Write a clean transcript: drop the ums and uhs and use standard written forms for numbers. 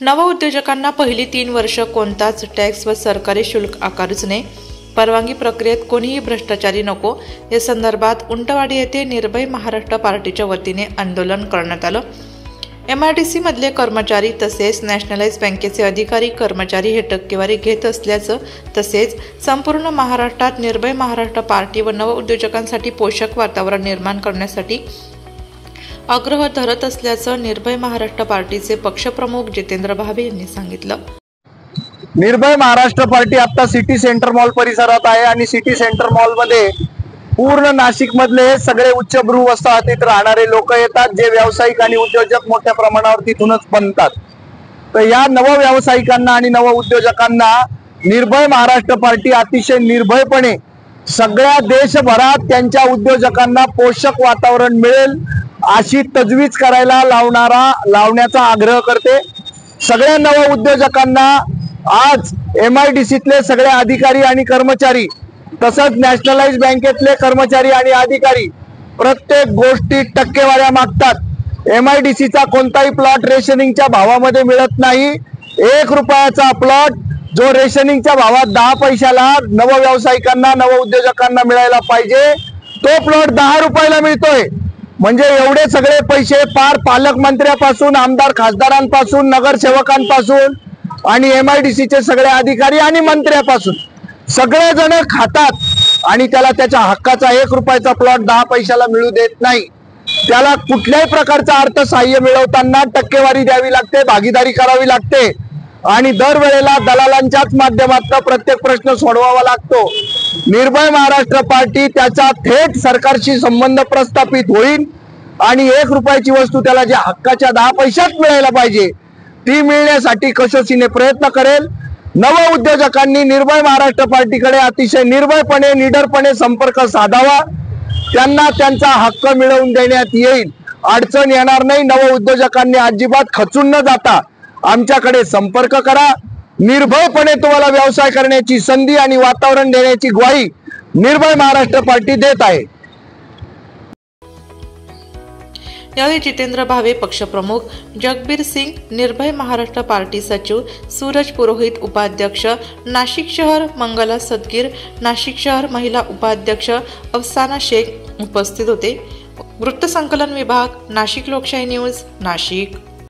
नवउद्योजकांना पहिली 3 वर्ष कोणताच टॅक्स व सरकारी शुल्क आकारूच नये. परवानगी प्रक्रियेत कोणीही भ्रष्टाचारी नको. या संदर्भात उंटवाडी येथे निर्भय महाराष्ट्र पार्टीच्या वतीने आंदोलन करण्यात आलं. MIDC मधले कर्मचारी तसेच नॅशनलाइज बँकेचे अधिकारी कर्मचारी हे टक्केवारी घेत असल्याचं तसेच संपूर्ण महाराष्ट्रात निर्भय महाराष्ट्र पार्टी व नवउद्योजकांसाठी पोषक वातावरण निर्माण करण्यासाठी आग्रह धरत असल्याचं निर्भय महाराष्ट्र पार्टीचे पक्षप्रमुख जितेंद्र भावे यांनी सांगितलं. निर्भय महाराष्ट्र पार्टी आता सिटी सेंटर मॉल परिसरात आहे आणि सिटी सेंटर मॉल मध्ये पूर्ण नाशिक मधले सगळे उच्चभ्रू वसाहतीत राहणारे लोक येतात, जे व्यावसायिक आणि उद्योजक मोठ्या प्रमाणावर तिथूनच बनतात. तर या नव व्यावसायिकांना आणि नव उद्योजकांना निर्भय महाराष्ट्र पार्टी अतिशय निर्भयपणे सगळ्या देशभरात त्यांच्या उद्योजकांना पोषक वातावरण मिळेल अशी तजवीज करायला लावण्याचा आग्रह करते. सगळ्या नव उद्योजकांना आज MIDCतले सगळे अधिकारी आणि कर्मचारी तसंच नॅशनलाइज बँकेतले कर्मचारी आणि अधिकारी प्रत्येक गोष्टी टक्केवाऱ्या मागतात. MIDCचा कोणताही प्लॉट रेशनिंगच्या भावामध्ये मिळत नाही. 1 रुपयाचा प्लॉट जो रेशनिंगच्या भावात 10 पैशाला नव व्यावसायिकांना नव उद्योजकांना मिळायला पाहिजे तो प्लॉट 10 रुपयाला मिळतोय. म्हणजे एवढे सगळे पैसे पार पालकमंत्र्यापासून आमदार खासदारांपासून नगरसेवकांपासून आणि MIDCचे सगळे अधिकारी आणि मंत्र्यापासून सगळेजण खातात आणि त्याला त्याच्या हक्काचा 1 रुपयाचा प्लॉट 10 पैशाला मिळू देत नाही. त्याला कुठल्याही प्रकारचं अर्थसहाय्य मिळवताना टक्केवारी द्यावी लागते, भागीदारी करावी लागते आणि दरवेळेला दलालांच्याच माध्यमातून प्रत्येक प्रश्न सोडवावा लागतो. निर्भय महाराष्ट्र पार्टी त्याचा थेट सरकारशी संबंध प्रस्थापित होईल आणि 1 रुपयाची वस्तू त्याला ज्या हक्काच्या 10 पैशात मिळायला पाहिजे ती मिळण्यासाठी कसोशीने प्रयत्न करेल. नव उद्योजकांनी निर्भय महाराष्ट्र पार्टीकडे अतिशय निर्भयपणे निडरपणे संपर्क साधावा. त्यांना त्यांचा हक्क मिळवून देण्यात येईल, अडचण येणार नाही. नव उद्योजकांनी अजिबात खचून न जाता आमच्याकडे संपर्क करा. निर्भयपणे तुम्हाला व्यवसाय करण्याची संधी आणि वातावरण देण्याची ग्वाही निर्भय महाराष्ट्र पार्टी देत आहे. यावेळी जितेंद्र भावे पक्षप्रमुख, जगबीर सिंग निर्भय महाराष्ट्र पार्टी सचिव, सूरज पुरोहित उपाध्यक्ष नाशिक शहर, मंगला सदगीर नाशिक शहर महिला उपाध्यक्ष, अफसाना शेख उपस्थित होते. वृत्तसंकलन विभाग, नाशिक लोकशाही न्यूज, नाशिक.